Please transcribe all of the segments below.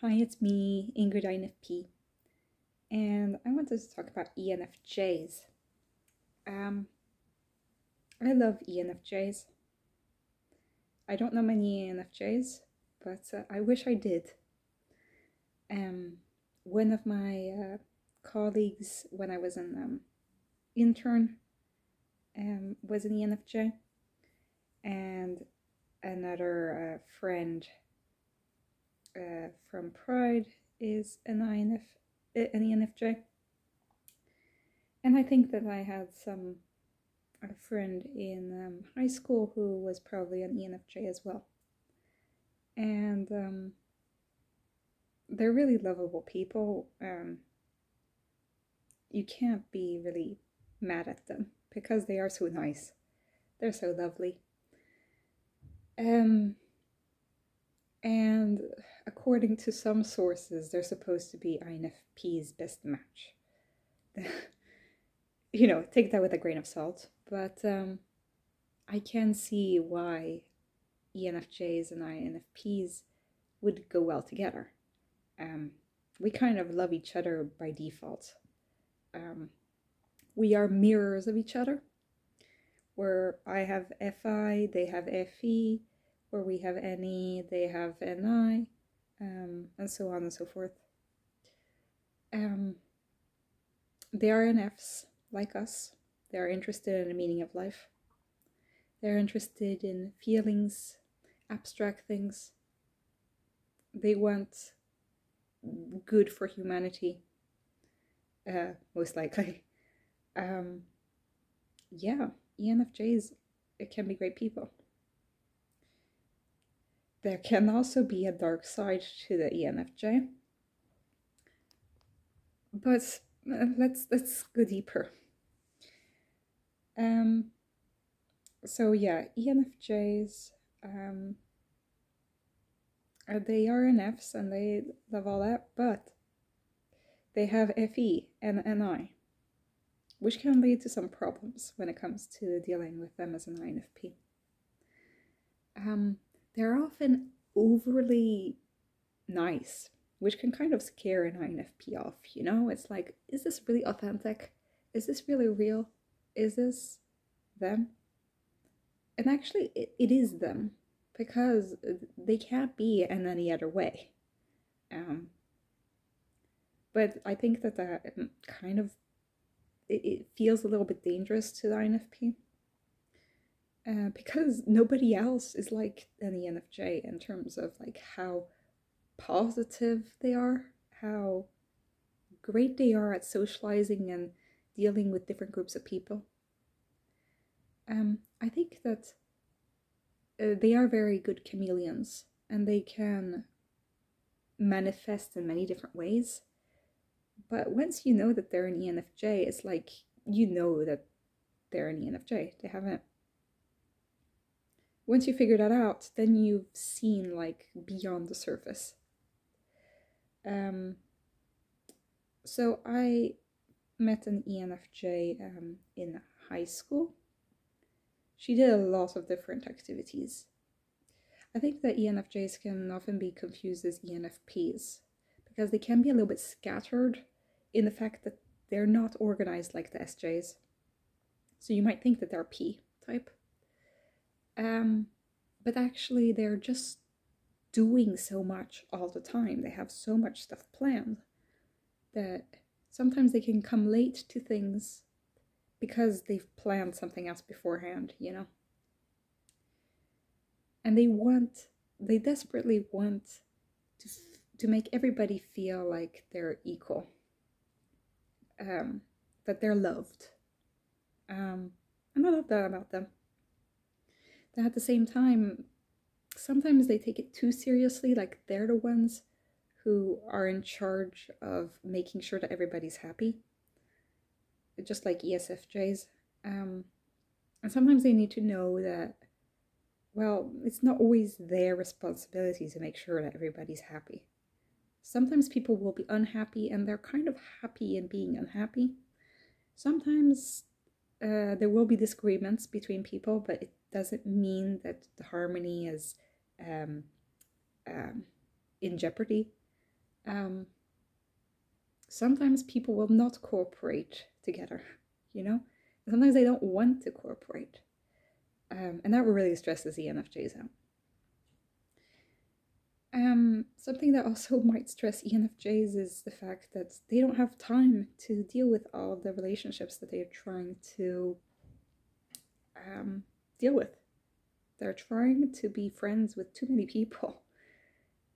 Hi, it's me, Ingrid INFP, and I wanted to talk about ENFJs. Um, I love ENFJs. I don't know many ENFJs, but I wish I did. One of my colleagues, when I was an intern, was an ENFJ, and another friend from Pride is an ENFJ. And I think that I had a friend in high school who was probably an ENFJ as well. And they're really lovable people. You can't be really mad at them because they are so nice. They're so lovely. And according to some sources, they're supposed to be INFP's best match. Take that with a grain of salt. But I can see why ENFJs and INFPs would go well together. We kind of love each other by default. We are mirrors of each other. Where I have FI, they have FE. Where we have NE, they have NI, and so on and so forth. They are NFs, like us. They are interested in the meaning of life. They're interested in feelings, abstract things. They want good for humanity, most likely. ENFJs, it can be great people. There can also be a dark side to the ENFJ. But let's go deeper. ENFJs, they are NFs and they love all that, but they have FE and NI, which can lead to some problems when it comes to dealing with them as an INFP. They're often overly nice, which can kind of scare an INFP off, It's like, is this really authentic? Is this really real? Is this them? And actually, it is them, because they can't be in any other way. But I think that kind of, it feels a little bit dangerous to the INFP. Because nobody else is like an ENFJ in terms of like how positive they are, how great they are at socializing and dealing with different groups of people. I think that they are very good chameleons, and they can manifest in many different ways. But once you know that they're an ENFJ, it's like you know that they're an ENFJ. They haven't. Once you figure that out, then you've seen like beyond the surface. So I met an ENFJ in high school. She did a lot of different activities. I think that ENFJs can often be confused as ENFPs because they can be a little bit scattered in the fact that they're not organized like the SJs. So you might think that they're P type. But actually they're just doing so much all the time. They have so much stuff planned that sometimes they can come late to things because they've planned something else beforehand, And they desperately want to make everybody feel like they're equal, that they're loved. And I love that about them. That at the same time, sometimes they take it too seriously, like they're the ones who are in charge of making sure that everybody's happy, just like ESFJs. And sometimes they need to know that, well, it's not always their responsibility to make sure that everybody's happy. Sometimes people will be unhappy and they're kind of happy in being unhappy. Sometimes there will be disagreements between people, but it doesn't mean that the harmony is in jeopardy. Sometimes people will not cooperate together, you know? Sometimes they don't want to cooperate. And that really stresses the ENFJs out. Something that also might stress ENFJs is the fact that they don't have time to deal with all of the relationships that they're trying to deal with. They're trying to be friends with too many people.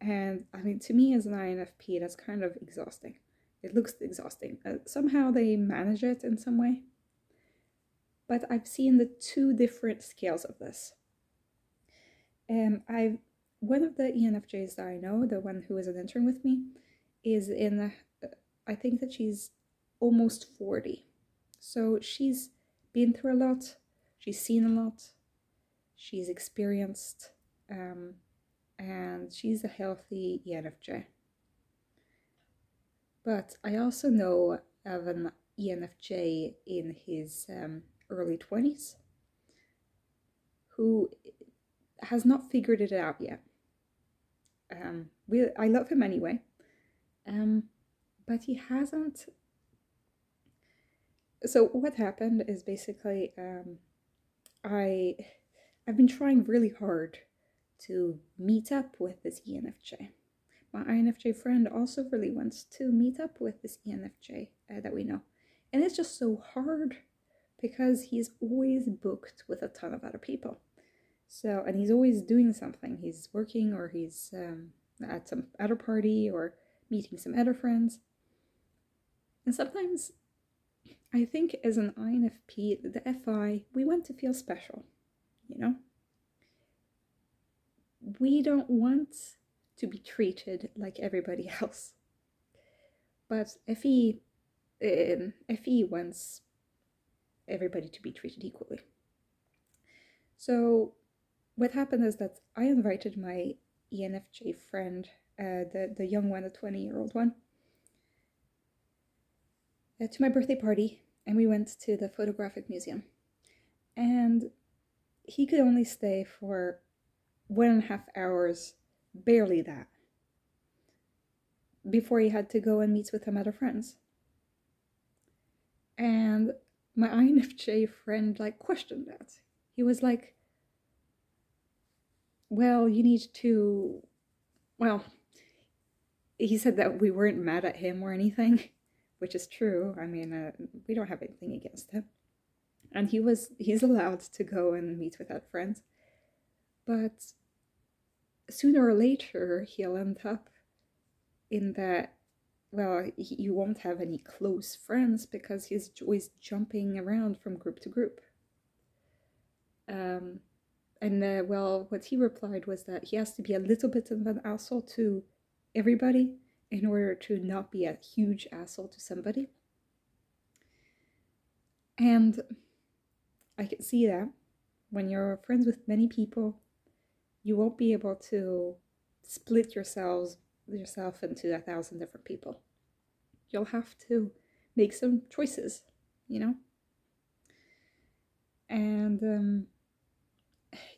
And I mean, to me as an INFP, that's kind of exhausting. It looks exhausting. Somehow they manage it in some way. But I've seen the two different scales of this. One of the ENFJs that I know, the one who is an intern with me, is in, I think that she's almost 40. So she's been through a lot, she's seen a lot, she's experienced, and she's a healthy ENFJ. But I also know of an ENFJ in his early 20s who has not figured it out yet. I love him anyway, but he hasn't. So what happened is basically I've been trying really hard to meet up with this ENFJ. My INFJ friend also really wants to meet up with this ENFJ that we know, and it's just so hard because he's always booked with a ton of other people. So, and he's always doing something. He's working, or he's at some other party, or meeting some other friends. And sometimes I think as an INFP, the FI, we want to feel special, you know? We don't want to be treated like everybody else. But FE wants everybody to be treated equally. So what happened is that I invited my ENFJ friend, the young one, the 20-year-old one, to my birthday party, and we went to the photographic museum. And he could only stay for 1.5 hours, barely that, before he had to go and meet with some other friends. And my INFJ friend questioned that. He was like, well, you need to, well, he said that we weren't mad at him or anything, which is true. I mean, we don't have anything against him. And he's allowed to go and meet with our friends. But sooner or later, he'll end up in that, well, you won't have any close friends because he's always jumping around from group to group. Well, what he replied was that he has to be a little bit of an asshole to everybody in order to not be a huge asshole to somebody. And I can see that when you're friends with many people, you won't be able to split yourself into 1,000 different people. You'll have to make some choices, you know? And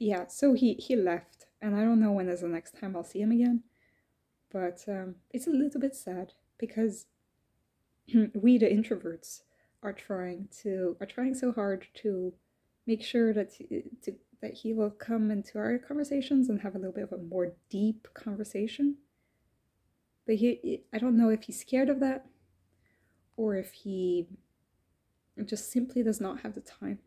yeah, so he left, and I don't know when is the next time I'll see him again, but it's a little bit sad because we, the introverts, are trying so hard to make sure that he will come into our conversations and have a little bit of a more deep conversation. But I don't know if he's scared of that, or if he just simply does not have the time.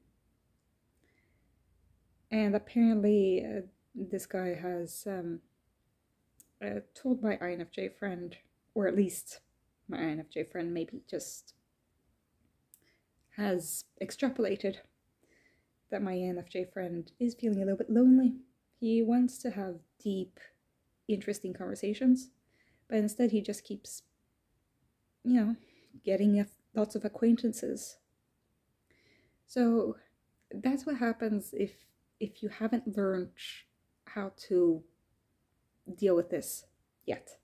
And apparently this guy has told my INFJ friend, or at least my INFJ friend maybe just has extrapolated that my ENFJ friend is feeling a little bit lonely. He wants to have deep, interesting conversations, but instead he just keeps, getting lots of acquaintances. So that's what happens if you haven't learned how to deal with this yet.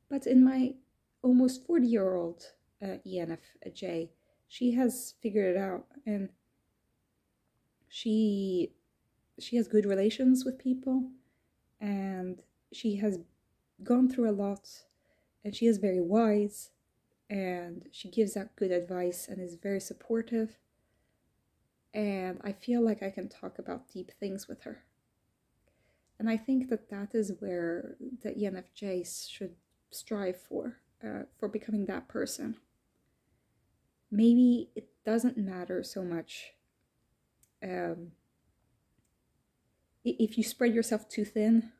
But in my almost 40-year-old ENFJ, she has figured it out, and she has good relations with people, and she has gone through a lot, and she is very wise, and she gives out good advice and is very supportive. And I feel like I can talk about deep things with her. And I think that that is where the ENFJs should strive for becoming that person. Maybe it doesn't matter so much if you spread yourself too thin.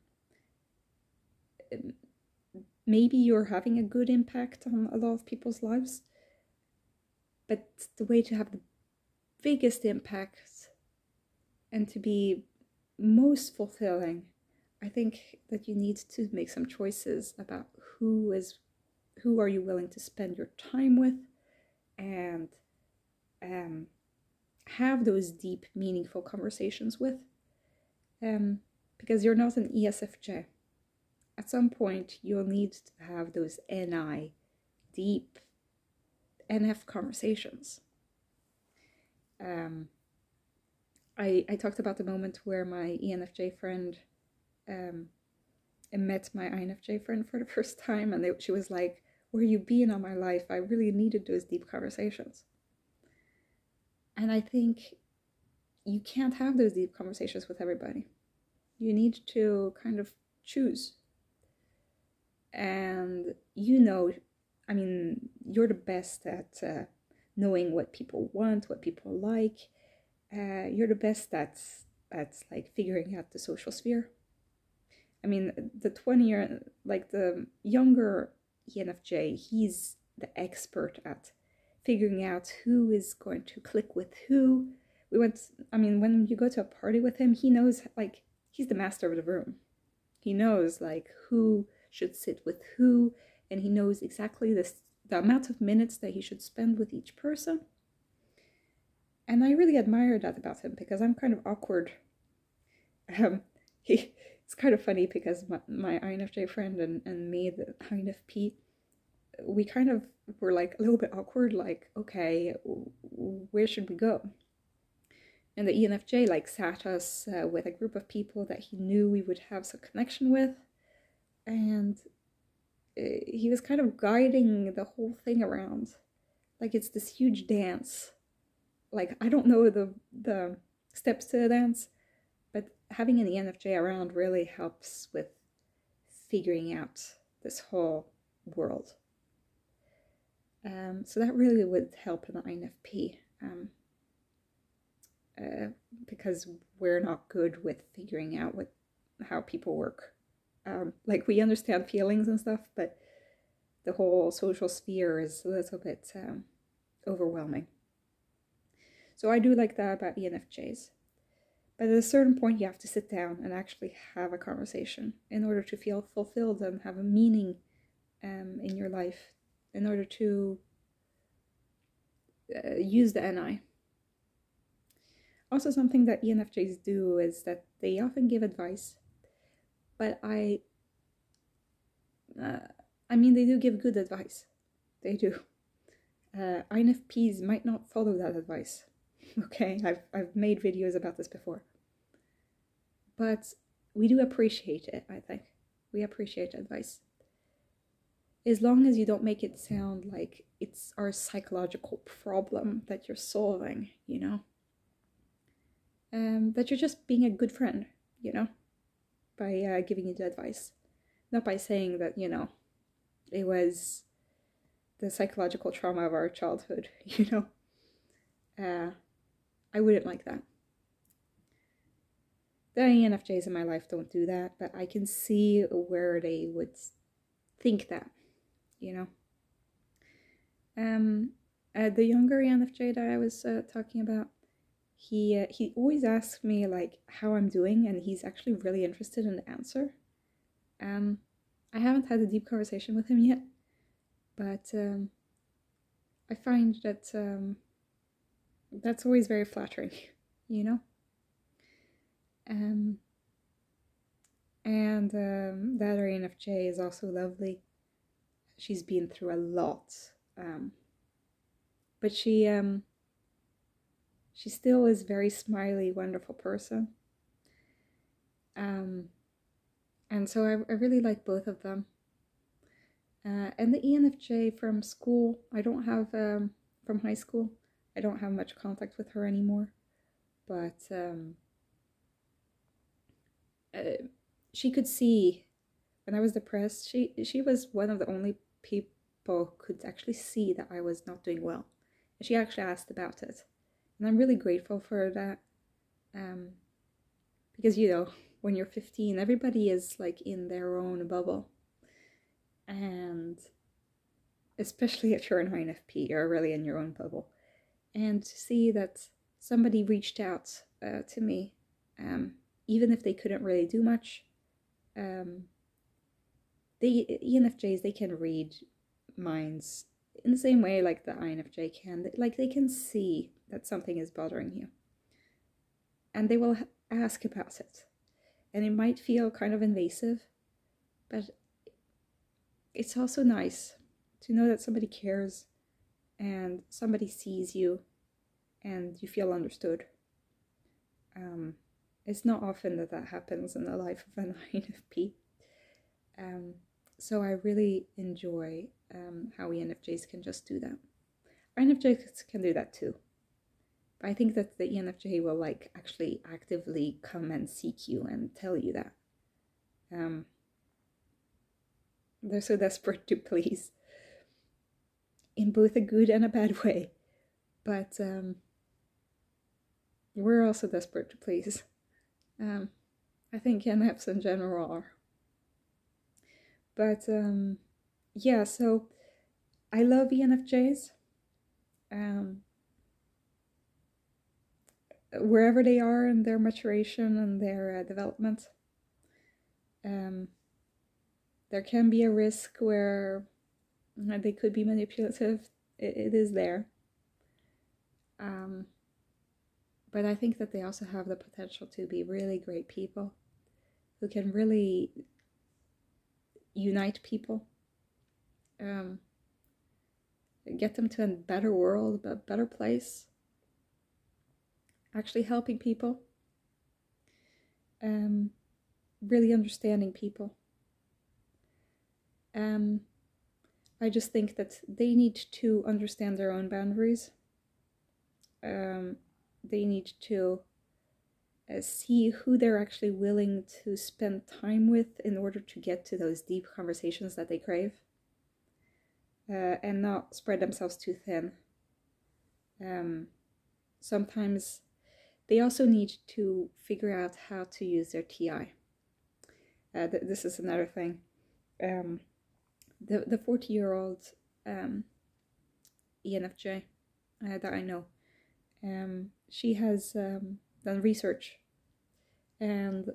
Maybe you're having a good impact on a lot of people's lives, but the way to have the biggest impact and to be most fulfilling, I think that you need to make some choices about who are you willing to spend your time with, and have those deep, meaningful conversations with. Because you're not an ESFJ. At some point, you'll need to have those NI, deep NF conversations. I talked about the moment where my ENFJ friend met my INFJ friend for the first time, and she was like, "Where you been all my life? I really needed those deep conversations." And I think you can't have those deep conversations with everybody. You need to kind of choose. And I mean, you're the best at knowing what people want, what people like. You're the best at like figuring out the social sphere. I mean, the younger ENFJ, he's the expert at figuring out who is going to click with who. When you go to a party with him, he knows, like, he's the master of the room. He knows, like, who should sit with who, and he knows exactly the amount of minutes that he should spend with each person. And I really admire that about him, because I'm kind of awkward. It's kind of funny because my INFJ friend and me, the INFP, we kind of were like a little bit awkward, like, okay, where should we go? And the ENFJ like sat us with a group of people that he knew we would have some connection with, and he was kind of guiding the whole thing around, like it's this huge dance. Like, I don't know the steps to the dance, but having an ENFJ around really helps with figuring out this whole world. So that really would help an INFP, because we're not good with figuring out how people work. Like, we understand feelings and stuff, but the whole social sphere is a little bit overwhelming. So I do like that about ENFJs. But at a certain point, you have to sit down and actually have a conversation in order to feel fulfilled and have a meaning in your life, in order to use the NI. Also, something that ENFJs do is that they often give advice, but they do give good advice. They do. INFPs might not follow that advice. Okay, I've made videos about this before. But we do appreciate it, I think. We appreciate advice. As long as you don't make it sound like it's our psychological problem that you're solving, that you're just being a good friend, by giving you the advice. Not by saying that, it was the psychological trauma of our childhood, I wouldn't like that. The ENFJs in my life don't do that, but I can see where they would think that, The younger ENFJ that I was talking about, he always asks me, like, how I'm doing, and he's actually really interested in the answer. I haven't had a deep conversation with him yet, but I find that that's always very flattering, And the other ENFJ is also lovely. She's been through a lot, but she still is a very smiley, wonderful person. And so I really like both of them. And the ENFJ from school, I don't have, from high school, I don't have much contact with her anymore. But she could see when I was depressed. She was one of the only people who could actually see that I was not doing well. And she actually asked about it. And I'm really grateful for that. Because, you know, when you're 15, everybody is like in their own bubble. And especially if you're an INFP, you're really in your own bubble. And to see that somebody reached out to me, even if they couldn't really do much, the ENFJs, they can read minds in the same way like the INFJ can. Like they can see that something is bothering you. And they will ask about it. And it might feel kind of invasive, but it's also nice to know that somebody cares and somebody sees you and you feel understood. It's not often that that happens in the life of an INFP. So I really enjoy how ENFJs can just do that. INFJs can do that too. But I think that the ENFJ will like actually actively come and seek you and tell you that. They're so desperate to please in both a good and a bad way. But we're also desperate to please. I think NFs in general are. But yeah, so I love ENFJs. Wherever they are in their maturation and their development. There can be a risk where they could be manipulative. It is there. But I think that they also have the potential to be really great people who can really unite people, get them to a better world, a better place, actually helping people, really understanding people. I just think that they need to understand their own boundaries. They need to see who they're actually willing to spend time with in order to get to those deep conversations that they crave, and not spread themselves too thin. Sometimes they also need to figure out how to use their TI. This is another thing. The 40-year-old ENFJ that I know, she has done research, and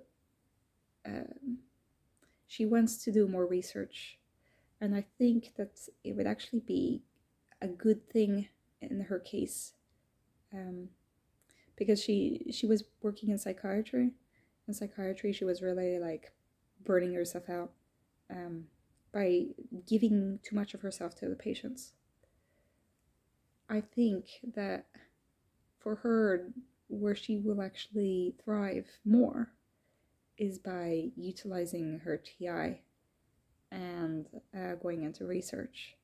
she wants to do more research, and I think that it would actually be a good thing in her case, because she was working in psychiatry. In psychiatry, she was really like burning herself out by giving too much of herself to the patients. I think that for her, where she will actually thrive more is by utilizing her TI and going into research.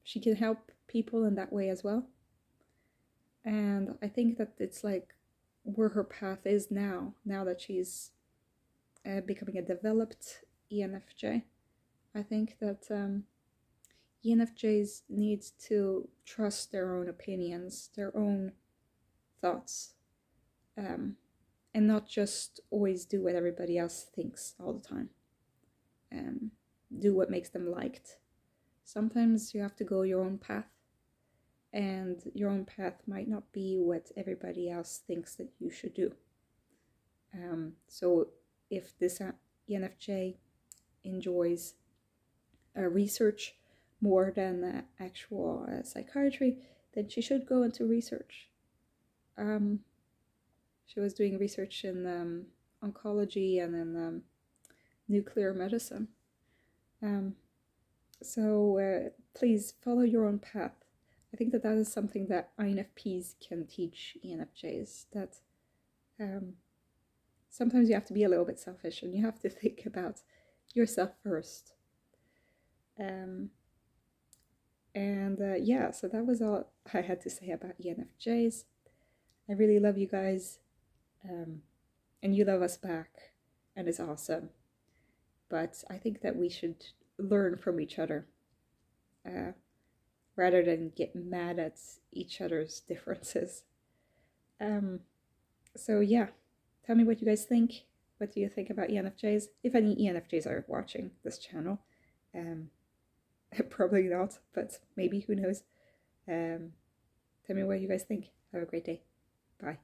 She can help people in that way as well. And I think that it's like where her path is now that she's becoming a developed ENFJ. I think that ENFJs need to trust their own opinions, their own thoughts, and not just always do what everybody else thinks all the time. Do what makes them liked. Sometimes you have to go your own path, and your own path might not be what everybody else thinks that you should do. So if this ENFJ enjoys research more than actual psychiatry, then she should go into research. She was doing research in oncology and in nuclear medicine. So please follow your own path. I think that that is something that INFPs can teach ENFJs, that sometimes you have to be a little bit selfish and you have to think about yourself first. Yeah, so that was all I had to say about ENFJs. I really love you guys, and you love us back, and it's awesome. But I think that we should learn from each other, rather than get mad at each other's differences. So yeah, tell me what you guys think. What do you think about ENFJs? If any ENFJs are watching this channel, probably not, but maybe, who knows. Tell me what you guys think. Have a great day. Bye.